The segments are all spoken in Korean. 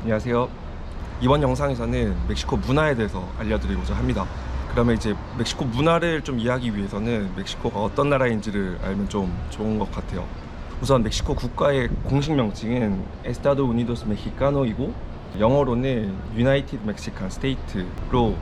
안녕하세요. 이번 영상에서는 멕시코 문화에 대해서 알려드리고자 합니다. 그러면 이제 멕시코 문화를 좀 이해하기 위해서는 멕시코가 어떤 나라인지를 알면 좀 좋은 것 같아요. 우선 멕시코 국가의 공식 명칭은 에스타도 우니도스 메히카노이고 영어로는 United Mexican State로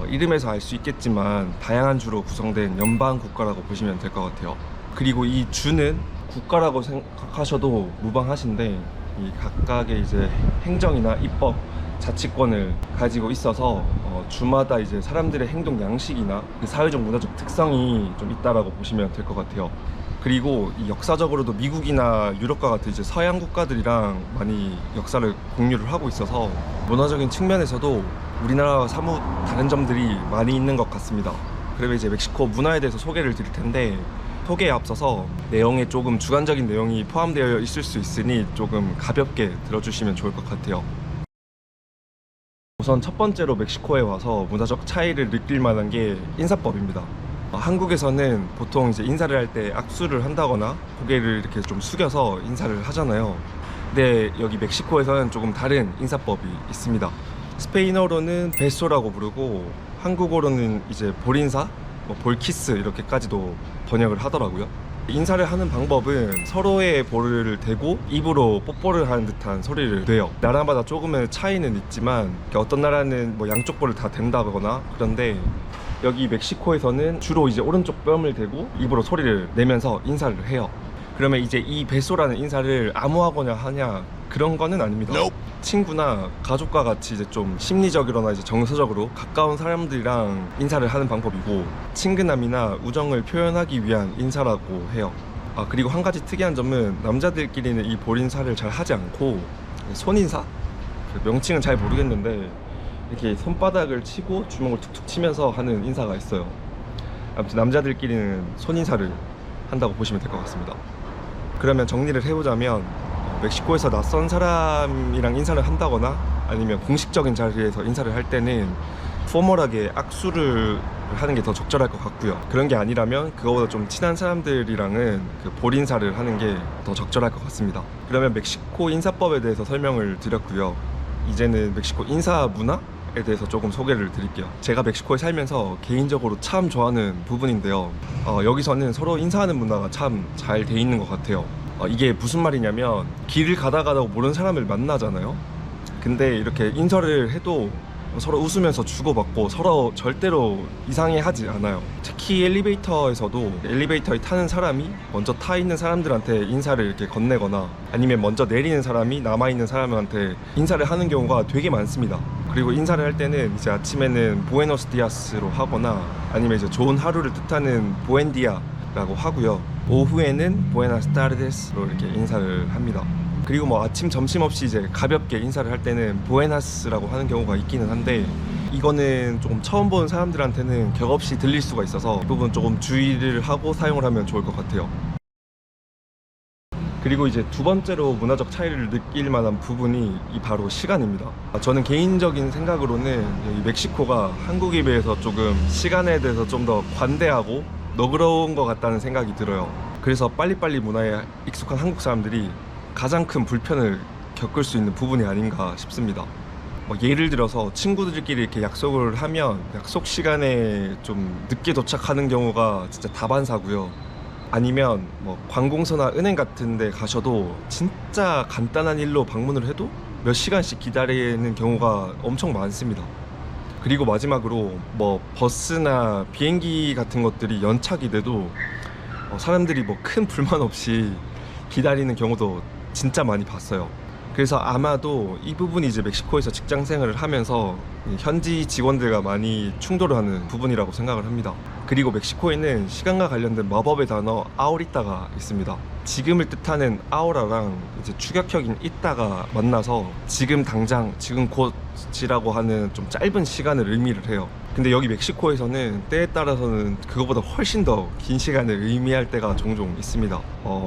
이름에서 알 수 있겠지만 다양한 주로 구성된 연방 국가라고 보시면 될 것 같아요. 그리고 이 주는 국가라고 생각하셔도 무방하신데 이 각각의 이제 행정이나 입법, 자치권을 가지고 있어서 주마다 이제 사람들의 행동 양식이나 그 사회적 문화적 특성이 좀 있다라고 보시면 될 것 같아요. 그리고 이 역사적으로도 미국이나 유럽과 같은 이제 서양 국가들이랑 많이 역사를 공유를 하고 있어서 문화적인 측면에서도 우리나라와 사뭇 다른 점들이 많이 있는 것 같습니다. 그러면 이제 멕시코 문화에 대해서 소개를 드릴 텐데 소개에 앞서서 내용에 조금 주관적인 내용이 포함되어 있을 수 있으니 조금 가볍게 들어주시면 좋을 것 같아요. 우선 첫 번째로 멕시코에 와서 문화적 차이를 느낄 만한 게 인사법입니다. 한국에서는 보통 이제 인사를 할 때 악수를 한다거나 고개를 이렇게 좀 숙여서 인사를 하잖아요. 근데 여기 멕시코에서는 조금 다른 인사법이 있습니다. 스페인어로는 베소라고 부르고 한국어로는 이제 볼인사, 볼키스 이렇게까지도 번역을 하더라고요. 인사를 하는 방법은 서로의 볼을 대고 입으로 뽀뽀를 하는 듯한 소리를 내요. 나라마다 조금의 차이는 있지만 어떤 나라는 뭐 양쪽 볼을 다 댄다거나 그런데 여기 멕시코에서는 주로 이제 오른쪽 뺨을 대고 입으로 소리를 내면서 인사를 해요. 그러면 이제 이 베소라는 인사를 아무하거나 하냐 그런 거는 아닙니다. 친구나 가족과 같이 이제 좀 심리적으로나 이제 정서적으로 가까운 사람들이랑 인사를 하는 방법이고 친근함이나 우정을 표현하기 위한 인사라고 해요. 그리고 한 가지 특이한 점은 남자들끼리는 이 볼인사를 잘 하지 않고 손인사? 그 명칭은 잘 모르겠는데 이렇게 손바닥을 치고 주먹을 툭툭 치면서 하는 인사가 있어요. 아무튼 남자들끼리는 손인사를 한다고 보시면 될 것 같습니다. 그러면 정리를 해보자면 멕시코에서 낯선 사람이랑 인사를 한다거나 아니면 공식적인 자리에서 인사를 할 때는 포멀하게 악수를 하는 게 더 적절할 것 같고요. 그런 게 아니라면 그거보다 좀 친한 사람들이랑은 그 볼인사를 하는 게 더 적절할 것 같습니다. 그러면 멕시코 인사법에 대해서 설명을 드렸고요. 이제는 멕시코 인사 문화에 대해서 조금 소개를 드릴게요. 제가 멕시코에 살면서 개인적으로 참 좋아하는 부분인데요. 여기서는 서로 인사하는 문화가 참 잘 돼 있는 것 같아요. 이게 무슨 말이냐면 길을 가다가다 모르는 사람을 만나잖아요. 근데 이렇게 인사를 해도 서로 웃으면서 주고받고 서로 절대로 이상해하지 않아요. 특히 엘리베이터에서도 엘리베이터에 타는 사람이 먼저 타 있는 사람들한테 인사를 이렇게 건네거나 아니면 먼저 내리는 사람이 남아있는 사람한테 인사를 하는 경우가 되게 많습니다. 그리고 인사를 할 때는 이제 아침에는 부에노스 디아스로 하거나 아니면 이제 좋은 하루를 뜻하는 부엔디아라고 하고요. 오후에는 부에나스 타르데스로 이렇게 인사를 합니다. 그리고 뭐 아침 점심 없이 이제 가볍게 인사를 할 때는 부에나스라고 하는 경우가 있기는 한데 이거는 조금 처음 보는 사람들한테는 격없이 들릴 수가 있어서 이 부분 조금 주의를 하고 사용을 하면 좋을 것 같아요. 그리고 이제 두 번째로 문화적 차이를 느낄 만한 부분이 바로 시간입니다. 저는 개인적인 생각으로는 이 멕시코가 한국에 비해서 조금 시간에 대해서 좀 더 관대하고 너그러운 것 같다는 생각이 들어요. 그래서 빨리빨리 문화에 익숙한 한국 사람들이 가장 큰 불편을 겪을 수 있는 부분이 아닌가 싶습니다. 예를 들어서 친구들끼리 이렇게 약속을 하면 약속 시간에 좀 늦게 도착하는 경우가 진짜 다반사고요. 아니면 뭐 관공서나 은행 같은 데 가셔도 진짜 간단한 일로 방문을 해도 몇 시간씩 기다리는 경우가 엄청 많습니다. 그리고 마지막으로 뭐 버스나 비행기 같은 것들이 연착이 돼도 사람들이 뭐 큰 불만 없이 기다리는 경우도 진짜 많이 봤어요. 그래서 아마도 이 부분이 이제 멕시코에서 직장 생활을 하면서 현지 직원들과 많이 충돌을 하는 부분이라고 생각을 합니다. 그리고 멕시코에는 시간과 관련된 마법의 단어 아오리따가 있습니다. 지금을 뜻하는 아오라랑 이제 추격형인 이따가 만나서 지금 당장 지금 곧이라고 하는 좀 짧은 시간을 의미를 해요. 근데 여기 멕시코에서는 때에 따라서는 그거보다 훨씬 더 긴 시간을 의미할 때가 종종 있습니다.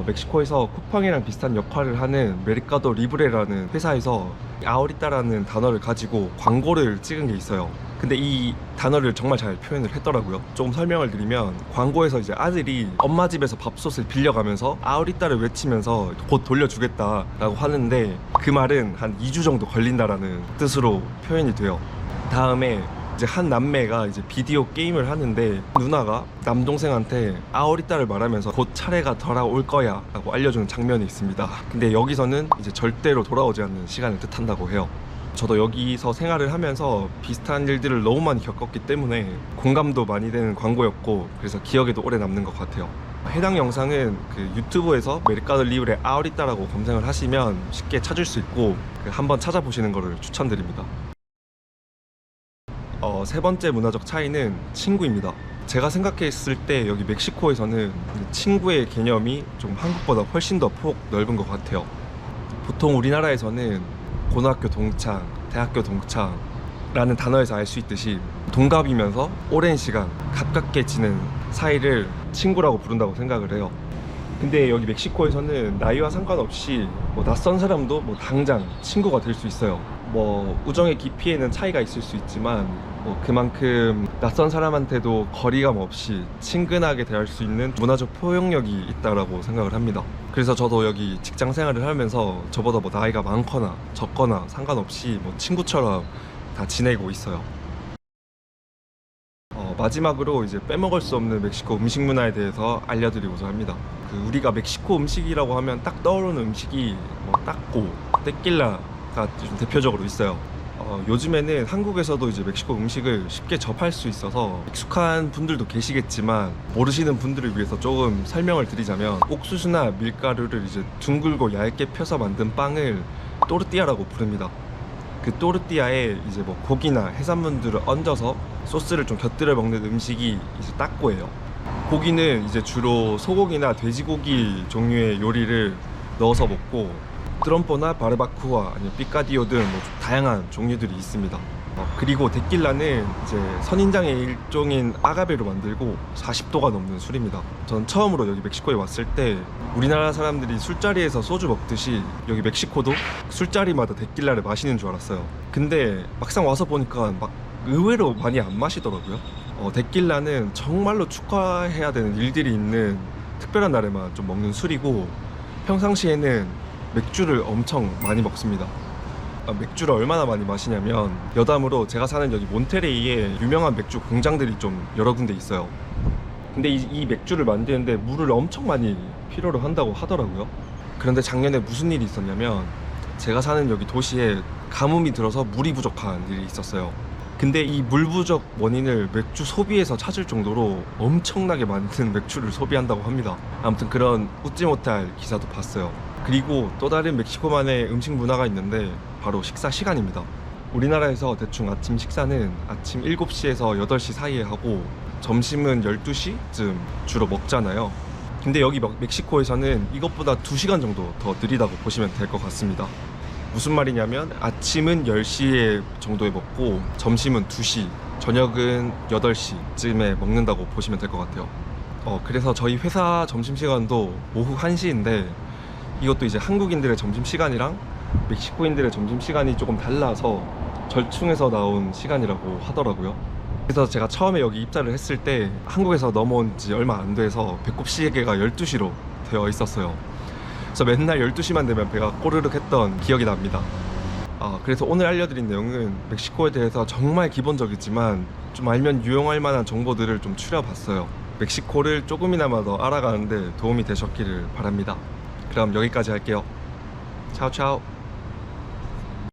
멕시코에서 쿠팡이랑 비슷한 역할을 하는 메르카도 리브레라는 회사에서 아오리따라는 단어를 가지고 광고를 찍은 게 있어요. 근데 이 단어를 정말 잘 표현을 했더라고요. 조금 설명을 드리면 광고에서 이제 아들이 엄마 집에서 밥솥을 빌려가면서 아우리따를 외치면서 곧 돌려주겠다라고 하는데 그 말은 한 2주 정도 걸린다라는 뜻으로 표현이 돼요. 다음에 이제 한 남매가 이제 비디오 게임을 하는데 누나가 남동생한테 아오리따를 말하면서 곧 차례가 돌아올 거야 라고 알려주는 장면이 있습니다. 근데 여기서는 이제 절대로 돌아오지 않는 시간을 뜻한다고 해요. 저도 여기서 생활을 하면서 비슷한 일들을 너무 많이 겪었기 때문에 공감도 많이 되는 광고였고, 그래서 기억에도 오래 남는 것 같아요. 해당 영상은 그 유튜브에서 메르카도 리브레 아오리따라고 검색을 하시면 쉽게 찾을 수 있고 한번 찾아보시는 것을 추천드립니다. 세 번째 문화적 차이는 친구입니다. 제가 생각했을 때 여기 멕시코에서는 친구의 개념이 좀 한국보다 훨씬 더 폭 넓은 것 같아요. 보통 우리나라에서는 고등학교 동창, 대학교 동창라는 단어에서 알 수 있듯이 동갑이면서 오랜 시간 가깝게 지낸 사이를 친구라고 부른다고 생각을 해요. 근데 여기 멕시코에서는 나이와 상관없이 뭐 낯선 사람도 뭐 당장 친구가 될 수 있어요. 뭐 우정의 깊이에는 차이가 있을 수 있지만 뭐 그만큼 낯선 사람한테도 거리감 없이 친근하게 대할 수 있는 문화적 포용력이 있다라고 생각을 합니다. 그래서 저도 여기 직장 생활을 하면서 저보다 뭐 나이가 많거나 적거나 상관없이 뭐 친구처럼 다 지내고 있어요. 마지막으로 이제 빼먹을 수 없는 멕시코 음식 문화에 대해서 알려드리고자 합니다. 우리가 멕시코 음식이라고 하면 딱 떠오르는 음식이 뭐 따꼬, 테킬라가 좀 대표적으로 있어요. 요즘에는 한국에서도 이제 멕시코 음식을 쉽게 접할 수 있어서 익숙한 분들도 계시겠지만 모르시는 분들을 위해서 조금 설명을 드리자면 옥수수나 밀가루를 이제 둥글고 얇게 펴서 만든 빵을 또르띠아라고 부릅니다. 그 또르띠아에 이제 뭐 고기나 해산물들을 얹어서 소스를 좀 곁들여 먹는 음식이 이제 따꼬예요. 고기는 이제 주로 소고기나 돼지고기 종류의 요리를 넣어서 먹고 트럼포나 바르바쿠아 아니면 피카디오 등 뭐 다양한 종류들이 있습니다. 그리고 데킬라는 이제 선인장의 일종인 아가베로 만들고 40도가 넘는 술입니다. 전 처음으로 여기 멕시코에 왔을 때 우리나라 사람들이 술자리에서 소주 먹듯이 여기 멕시코도 술자리마다 데킬라를 마시는 줄 알았어요. 근데 막상 와서 보니까 막 의외로 많이 안 마시더라고요. 데킬라는 정말로 축하해야 되는 일들이 있는 특별한 날에만 좀 먹는 술이고 평상시에는 맥주를 엄청 많이 먹습니다. 맥주를 얼마나 많이 마시냐면 여담으로 제가 사는 여기 몬테레이에 유명한 맥주 공장들이 좀 여러 군데 있어요. 근데 이 맥주를 만드는데 물을 엄청 많이 필요로 한다고 하더라고요. 그런데 작년에 무슨 일이 있었냐면 제가 사는 여기 도시에 가뭄이 들어서 물이 부족한 일이 있었어요. 근데 이 물 부족 원인을 맥주 소비에서 찾을 정도로 엄청나게 많은 맥주를 소비한다고 합니다. 아무튼 그런 웃지 못할 기사도 봤어요. 그리고 또 다른 멕시코만의 음식 문화가 있는데 바로 식사 시간입니다. 우리나라에서 대충 아침 식사는 아침 7시에서 8시 사이에 하고 점심은 12시쯤 주로 먹잖아요. 근데 여기 멕시코에서는 이것보다 2시간 정도 더 느리다고 보시면 될 것 같습니다. 무슨 말이냐면 아침은 10시에 정도에 먹고 점심은 2시, 저녁은 8시쯤에 먹는다고 보시면 될 것 같아요. 그래서 저희 회사 점심시간도 오후 1시인데 이것도 이제 한국인들의 점심시간이랑 멕시코인들의 점심시간이 조금 달라서 절충해서 나온 시간이라고 하더라고요. 그래서 제가 처음에 여기 입사를 했을 때 한국에서 넘어온 지 얼마 안 돼서 배꼽 시계가 12시로 되어 있었어요. 그래서 맨날 12시만 되면 배가 꼬르륵 했던 기억이 납니다. 그래서 오늘 알려드린 내용은 멕시코에 대해서 정말 기본적이지만 좀 알면 유용할 만한 정보들을 좀 추려봤어요. 멕시코를 조금이나마 더 알아가는데 도움이 되셨기를 바랍니다. 그럼 여기까지 할게요. 차오차오.